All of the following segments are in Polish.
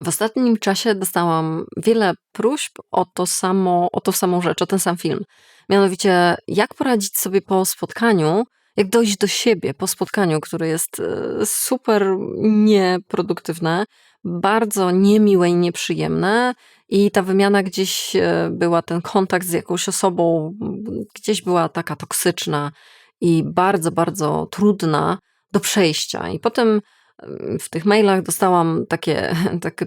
W ostatnim czasie dostałam wiele próśb o tą samą rzecz, o ten sam film. Mianowicie, jak poradzić sobie po spotkaniu, jak dojść do siebie po spotkaniu, które jest super nieproduktywne, bardzo niemiłe i nieprzyjemne, i ta wymiana gdzieś była, ten kontakt z jakąś osobą, gdzieś była taka toksyczna i bardzo, bardzo trudna do przejścia. I potem w tych mailach dostałam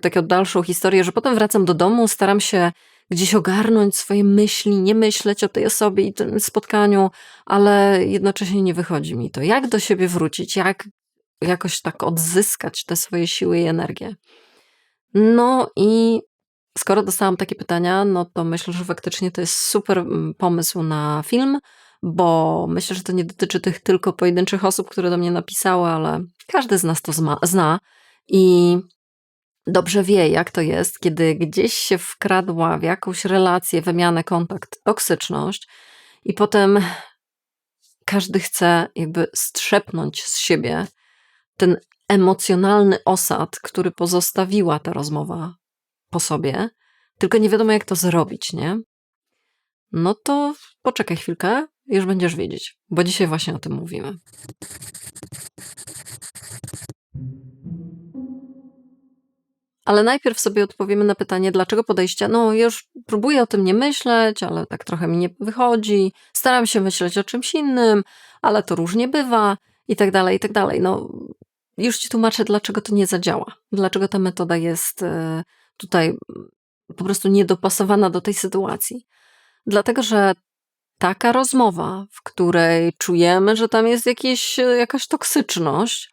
taką dalszą historię, że potem wracam do domu, staram się gdzieś ogarnąć swoje myśli, nie myśleć o tej osobie i tym spotkaniu, ale jednocześnie nie wychodzi mi to. Jak do siebie wrócić? Jak jakoś tak odzyskać te swoje siły i energię? No i skoro dostałam takie pytania, no to myślę, że faktycznie to jest super pomysł na film, bo myślę, że to nie dotyczy tych tylko pojedynczych osób, które do mnie napisały, ale każdy z nas to zna i dobrze wie, jak to jest, kiedy gdzieś się wkradła w jakąś relację, wymianę, kontakt, toksyczność i potem każdy chce jakby strzepnąć z siebie ten emocjonalny osad, który pozostawiła ta rozmowa po sobie, tylko nie wiadomo, jak to zrobić, nie? No to poczekaj chwilkę, już będziesz wiedzieć, bo dzisiaj właśnie o tym mówimy. Ale najpierw sobie odpowiemy na pytanie, dlaczego podejścia. No, już próbuję o tym nie myśleć, ale tak trochę mi nie wychodzi. Staram się myśleć o czymś innym, ale to różnie bywa i tak dalej, i tak dalej. No, już ci tłumaczę, dlaczego to nie zadziała. Dlaczego ta metoda jest tutaj po prostu niedopasowana do tej sytuacji. Dlatego, że taka rozmowa, w której czujemy, że tam jest jakaś toksyczność,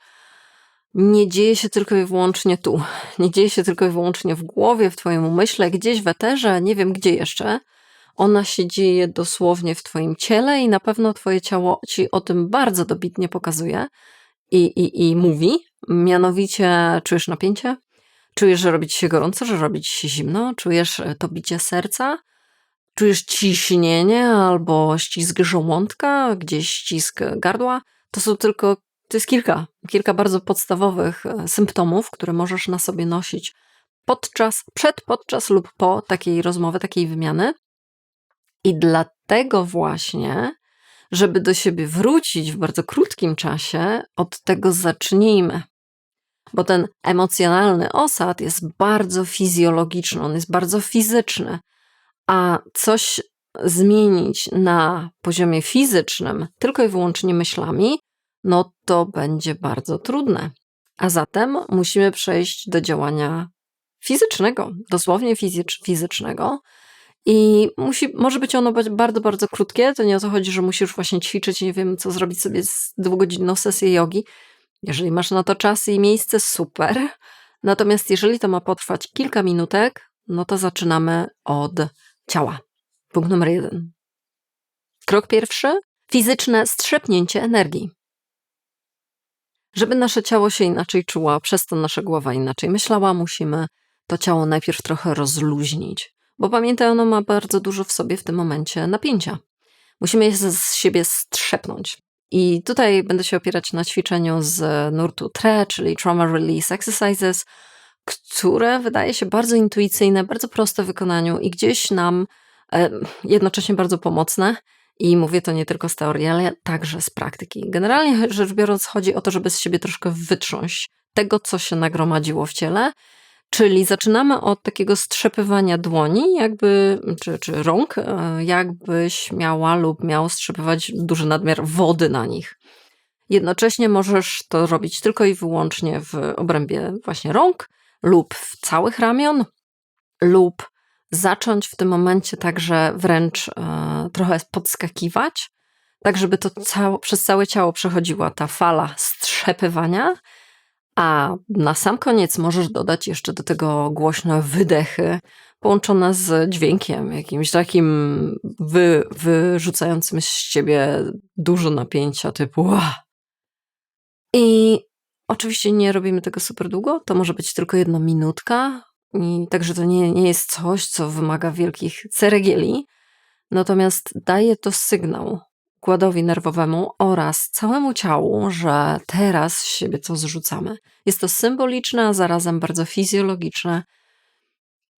nie dzieje się tylko i wyłącznie tu. Nie dzieje się tylko i wyłącznie w głowie, w twoim umyśle, gdzieś w eterze, nie wiem gdzie jeszcze. Ona się dzieje dosłownie w twoim ciele i na pewno twoje ciało ci o tym bardzo dobitnie pokazuje i mówi. Mianowicie czujesz napięcie? Czujesz, że robi ci się gorąco, że robi ci się zimno? Czujesz to bicie serca? Czujesz ciśnienie albo ścisk żołądka, gdzieś ścisk gardła? To jest kilka bardzo podstawowych symptomów, które możesz na sobie nosić podczas lub po takiej rozmowy, takiej wymiany. I dlatego właśnie, żeby do siebie wrócić w bardzo krótkim czasie, od tego zacznijmy. Bo ten emocjonalny osad jest bardzo fizjologiczny, on jest bardzo fizyczny. A coś zmienić na poziomie fizycznym tylko i wyłącznie myślami, no to będzie bardzo trudne. A zatem musimy przejść do działania fizycznego, dosłownie fizycznego. I może być ono bardzo, bardzo krótkie. To nie o to chodzi, że musisz właśnie ćwiczyć, nie wiem, co zrobić sobie z 2-godzinną sesję jogi. Jeżeli masz na to czas i miejsce, super. Natomiast jeżeli to ma potrwać kilka minutek, no to zaczynamy od ciała. Punkt numer 1. Krok pierwszy. Fizyczne strzepnięcie energii. Żeby nasze ciało się inaczej czuło, przez to nasza głowa inaczej myślała, musimy to ciało najpierw trochę rozluźnić. Bo pamiętaj, ono ma bardzo dużo w sobie w tym momencie napięcia. Musimy je z siebie strzepnąć. I tutaj będę się opierać na ćwiczeniu z nurtu TRE, czyli Trauma Release Exercises, które wydaje się bardzo intuicyjne, bardzo proste w wykonaniu i gdzieś nam jednocześnie bardzo pomocne. I mówię to nie tylko z teorii, ale także z praktyki. Generalnie rzecz biorąc, chodzi o to, żeby z siebie troszkę wytrząść tego, co się nagromadziło w ciele. Czyli zaczynamy od takiego strzepywania dłoni, czy rąk, jakbyś miała lub miał strzepywać duży nadmiar wody na nich. Jednocześnie możesz to robić tylko i wyłącznie w obrębie właśnie rąk lub w całych ramion, lub zacząć w tym momencie także wręcz trochę podskakiwać, tak żeby to przez całe ciało przechodziła ta fala strzepywania, a na sam koniec możesz dodać jeszcze do tego głośne wydechy połączone z dźwiękiem jakimś takim wyrzucającym z ciebie dużo napięcia typu I oczywiście nie robimy tego super długo, to może być tylko 1 minutka, i także to nie jest coś, co wymaga wielkich ceregieli, natomiast daje to sygnał układowi nerwowemu oraz całemu ciału, że teraz z siebie to zrzucamy. Jest to symboliczne, a zarazem bardzo fizjologiczne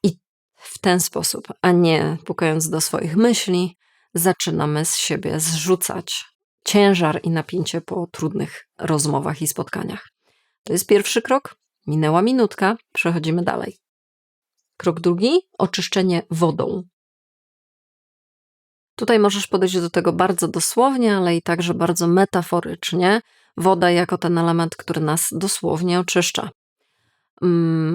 i w ten sposób, a nie pukając do swoich myśli, zaczynamy z siebie zrzucać ciężar i napięcie po trudnych rozmowach i spotkaniach. To jest pierwszy krok. Minęła minutka, przechodzimy dalej. Krok drugi, oczyszczenie wodą. Tutaj możesz podejść do tego bardzo dosłownie, ale i także bardzo metaforycznie. Woda jako ten element, który nas dosłownie oczyszcza.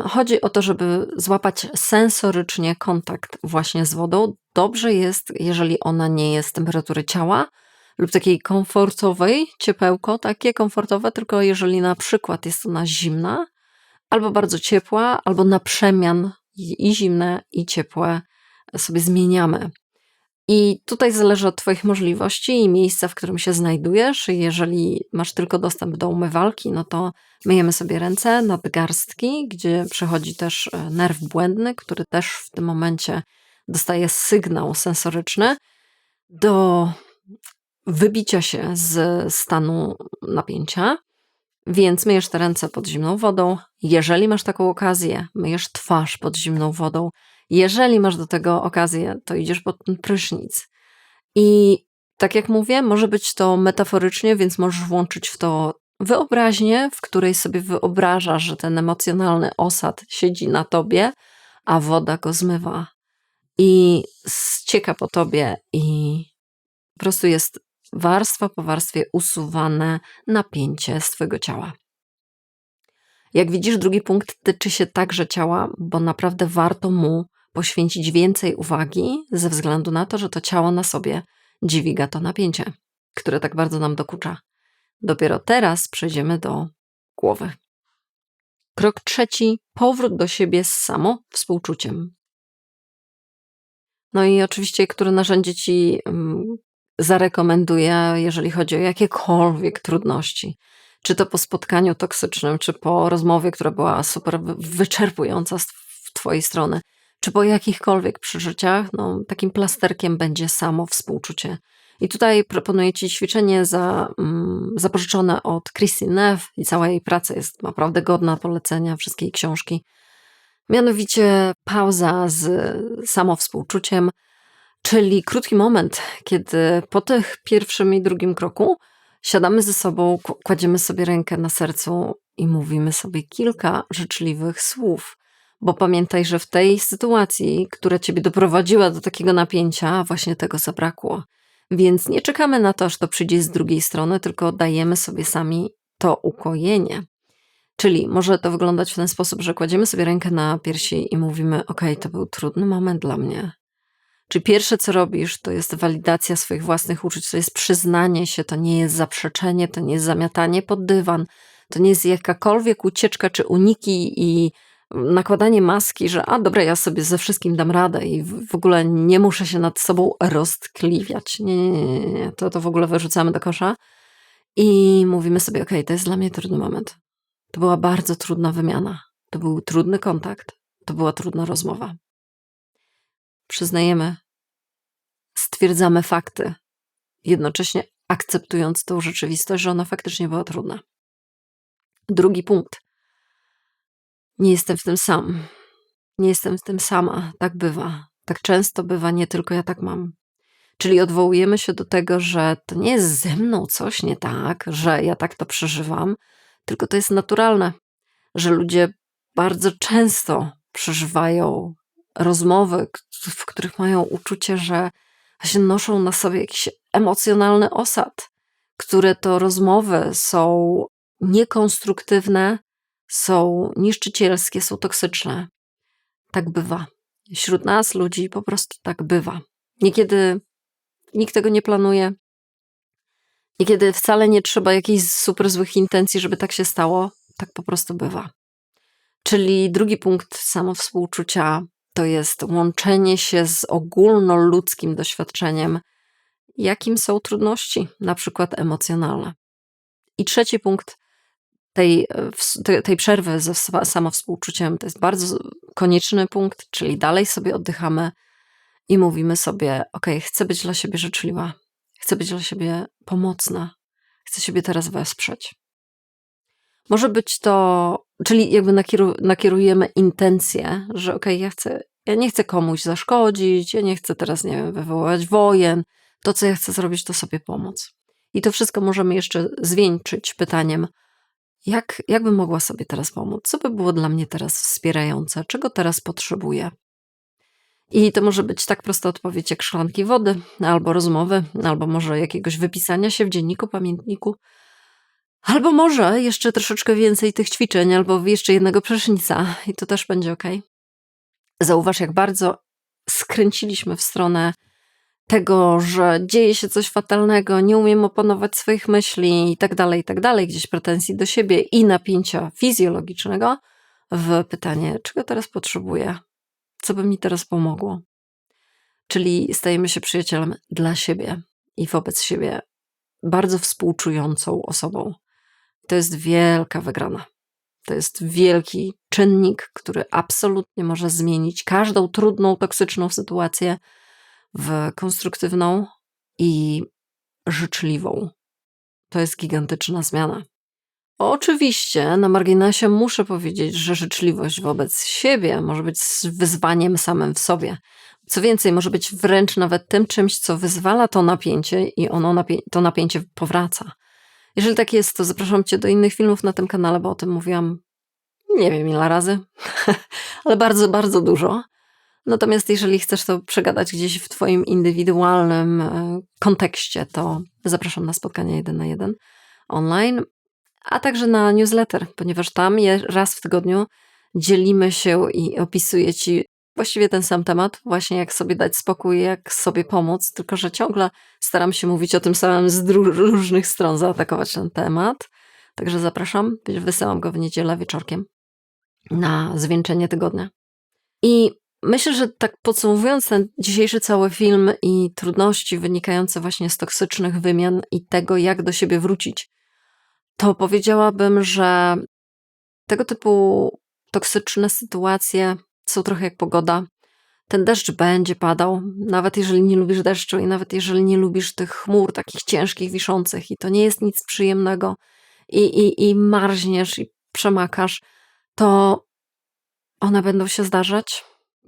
Chodzi o to, żeby złapać sensorycznie kontakt właśnie z wodą. Dobrze jest, jeżeli ona nie jest temperatury ciała lub takiej komfortowej, ciepełko, takie komfortowe, tylko jeżeli na przykład jest ona zimna, albo bardzo ciepła, albo na przemian i zimne, i ciepłe sobie zmieniamy. I tutaj zależy od Twoich możliwości i miejsca, w którym się znajdujesz. Jeżeli masz tylko dostęp do umywalki, no to myjemy sobie ręce, nadgarstki, gdzie przechodzi też nerw błędny, który też w tym momencie dostaje sygnał sensoryczny do wybicia się z stanu napięcia. Więc myjesz te ręce pod zimną wodą. Jeżeli masz taką okazję, myjesz twarz pod zimną wodą. Jeżeli masz do tego okazję, to idziesz pod ten prysznic. I tak jak mówię, może być to metaforycznie, więc możesz włączyć w to wyobraźnię, w której sobie wyobrażasz, że ten emocjonalny osad siedzi na tobie, a woda go zmywa. I ścieka po tobie i po prostu jest warstwa po warstwie usuwane napięcie z twojego ciała. Jak widzisz, drugi punkt tyczy się także ciała, bo naprawdę warto mu poświęcić więcej uwagi ze względu na to, że to ciało na sobie dźwiga to napięcie, które tak bardzo nam dokucza. Dopiero teraz przejdziemy do głowy. Krok trzeci, powrót do siebie z samowspółczuciem. No i oczywiście, które narzędzie ci zarekomenduję, jeżeli chodzi o jakiekolwiek trudności. Czy to po spotkaniu toksycznym, czy po rozmowie, która była super wyczerpująca z twojej strony, czy po jakichkolwiek przeżyciach, no, takim plasterkiem będzie samowspółczucie. I tutaj proponuję ci ćwiczenie zapożyczone od Kristin Neff i cała jej praca jest naprawdę godna polecenia, wszystkie jej książki. Mianowicie pauza z samowspółczuciem, czyli krótki moment, kiedy po tych pierwszym i drugim kroku siadamy ze sobą, kładziemy sobie rękę na sercu i mówimy sobie kilka życzliwych słów. Bo pamiętaj, że w tej sytuacji, która ciebie doprowadziła do takiego napięcia, właśnie tego zabrakło. Więc nie czekamy na to, aż to przyjdzie z drugiej strony, tylko dajemy sobie sami to ukojenie. Czyli może to wyglądać w ten sposób, że kładziemy sobie rękę na piersi i mówimy: okej, to był trudny moment dla mnie. Czy pierwsze, co robisz, to jest walidacja swoich własnych uczuć, to jest przyznanie się, to nie jest zaprzeczenie, to nie jest zamiatanie pod dywan, to nie jest jakakolwiek ucieczka czy uniki i nakładanie maski, że dobra, ja sobie ze wszystkim dam radę i w ogóle nie muszę się nad sobą roztkliwiać. Nie. To w ogóle wyrzucamy do kosza i mówimy sobie: okej, to jest dla mnie trudny moment. To była bardzo trudna wymiana. To był trudny kontakt. To była trudna rozmowa. Przyznajemy, stwierdzamy fakty, jednocześnie akceptując tą rzeczywistość, że ona faktycznie była trudna. Drugi punkt. Nie jestem w tym sam. Nie jestem w tym sama. Tak bywa. Tak często bywa, nie tylko ja tak mam. Czyli odwołujemy się do tego, że to nie jest ze mną coś nie tak, że ja tak to przeżywam, tylko to jest naturalne, że ludzie bardzo często przeżywają rozmowy, w których mają uczucie, że właśnie noszą na sobie jakiś emocjonalny osad, które to rozmowy są niekonstruktywne, są niszczycielskie, są toksyczne. Tak bywa. Wśród nas, ludzi, po prostu tak bywa. Niekiedy nikt tego nie planuje. Niekiedy wcale nie trzeba jakichś super złych intencji, żeby tak się stało. Tak po prostu bywa. Czyli drugi punkt samowspółczucia to jest łączenie się z ogólnoludzkim doświadczeniem, jakim są trudności, na przykład emocjonalne. I trzeci punkt tej przerwy ze samowspółczuciem to jest bardzo konieczny punkt, czyli dalej sobie oddychamy i mówimy sobie: okej, chcę być dla siebie życzliwa, chcę być dla siebie pomocna, chcę siebie teraz wesprzeć. Może być to, czyli jakby nakierujemy intencję, że ja nie chcę komuś zaszkodzić, ja nie chcę teraz, nie wiem, wywoływać wojen. To, co ja chcę zrobić, to sobie pomóc. I to wszystko możemy jeszcze zwieńczyć pytaniem, jak bym mogła sobie teraz pomóc? Co by było dla mnie teraz wspierające? Czego teraz potrzebuję? I to może być tak prosta odpowiedź jak szklanki wody, albo rozmowy, albo może jakiegoś wypisania się w dzienniku, pamiętniku, albo może jeszcze troszeczkę więcej tych ćwiczeń, albo jeszcze jednego prysznica i to też będzie ok. Zauważ, jak bardzo skręciliśmy w stronę tego, że dzieje się coś fatalnego, nie umiem opanować swoich myśli i tak dalej, gdzieś pretensji do siebie i napięcia fizjologicznego w pytanie, czego teraz potrzebuję, co by mi teraz pomogło. Czyli stajemy się przyjacielem dla siebie i wobec siebie bardzo współczującą osobą. To jest wielka wygrana. To jest wielki czynnik, który absolutnie może zmienić każdą trudną, toksyczną sytuację w konstruktywną i życzliwą. To jest gigantyczna zmiana. Oczywiście na marginesie muszę powiedzieć, że życzliwość wobec siebie może być wyzwaniem samym w sobie. Co więcej, może być wręcz nawet tym czymś, co wyzwala to napięcie i to napięcie powraca. Jeżeli tak jest, to zapraszam Cię do innych filmów na tym kanale, bo o tym mówiłam nie wiem ile razy, ale bardzo, bardzo dużo. Natomiast jeżeli chcesz to przegadać gdzieś w Twoim indywidualnym kontekście, to zapraszam na spotkanie 1 na 1 online, a także na newsletter, ponieważ tam raz w tygodniu dzielimy się i opisuję Ci właściwie ten sam temat, właśnie jak sobie dać spokój, jak sobie pomóc, tylko że ciągle staram się mówić o tym samym z różnych stron, zaatakować ten temat. Także zapraszam, wysyłam go w niedzielę wieczorkiem na zwieńczenie tygodnia. I myślę, że tak podsumowując ten dzisiejszy cały film i trudności wynikające właśnie z toksycznych wymian i tego, jak do siebie wrócić, to powiedziałabym, że tego typu toksyczne sytuacje są trochę jak pogoda. Ten deszcz będzie padał, nawet jeżeli nie lubisz deszczu i nawet jeżeli nie lubisz tych chmur takich ciężkich, wiszących i to nie jest nic przyjemnego i marzniesz i przemakasz, to one będą się zdarzać.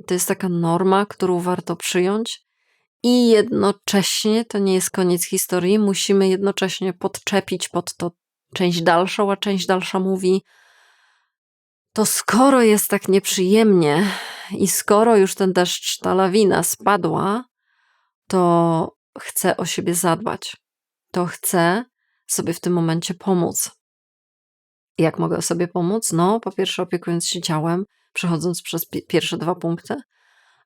To jest taka norma, którą warto przyjąć i jednocześnie to nie jest koniec historii. Musimy jednocześnie podczepić pod to część dalszą, a część dalsza mówi, to skoro jest tak nieprzyjemnie i skoro już ten deszcz, ta lawina spadła, to chcę o siebie zadbać. To chcę sobie w tym momencie pomóc. Jak mogę sobie pomóc? No, po pierwsze opiekując się ciałem, przechodząc przez pierwsze 2 punkty,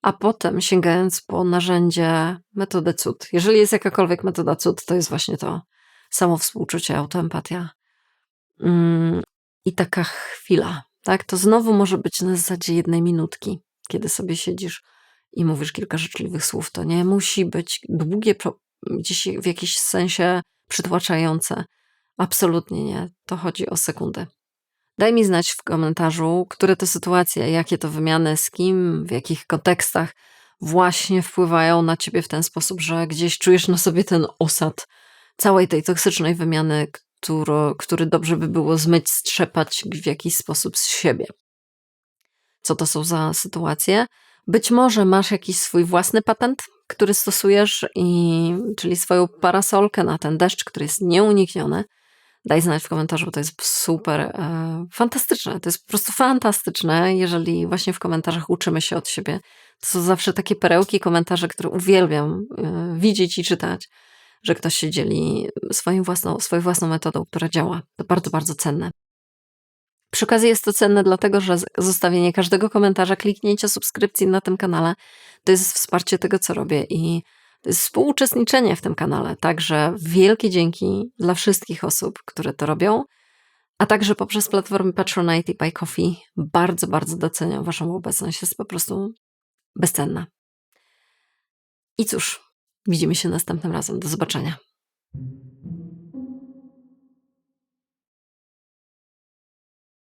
a potem sięgając po narzędzie, metodę cud. Jeżeli jest jakakolwiek metoda cud, to jest właśnie to samowspółczucie, autoempatia. I taka chwila, tak? To znowu może być na zasadzie 1 minutki, kiedy sobie siedzisz i mówisz kilka życzliwych słów. To nie musi być długie, gdzieś w jakiś sensie przytłaczające. Absolutnie nie. To chodzi o sekundę. Daj mi znać w komentarzu, które to sytuacje, jakie to wymiany, z kim, w jakich kontekstach właśnie wpływają na ciebie w ten sposób, że gdzieś czujesz na sobie ten osad całej tej toksycznej wymiany, który dobrze by było zmyć, strzepać w jakiś sposób z siebie. Co to są za sytuacje? Być może masz jakiś swój własny patent, który stosujesz, czyli swoją parasolkę na ten deszcz, który jest nieunikniony. Daj znać w komentarzu, bo to jest super fantastyczne. To jest po prostu fantastyczne, jeżeli właśnie w komentarzach uczymy się od siebie. To są zawsze takie perełki, komentarze, które uwielbiam widzieć i czytać, że ktoś się dzieli swoją własną metodą, która działa. To bardzo, bardzo cenne. Przy okazji jest to cenne dlatego, że zostawienie każdego komentarza, kliknięcie subskrypcji na tym kanale to jest wsparcie tego, co robię i to jest współuczestniczenie w tym kanale. Także wielkie dzięki dla wszystkich osób, które to robią, a także poprzez platformy Patronite i Buy Coffee bardzo, bardzo doceniam waszą obecność. Jest po prostu bezcenna. I cóż, widzimy się następnym razem. Do zobaczenia.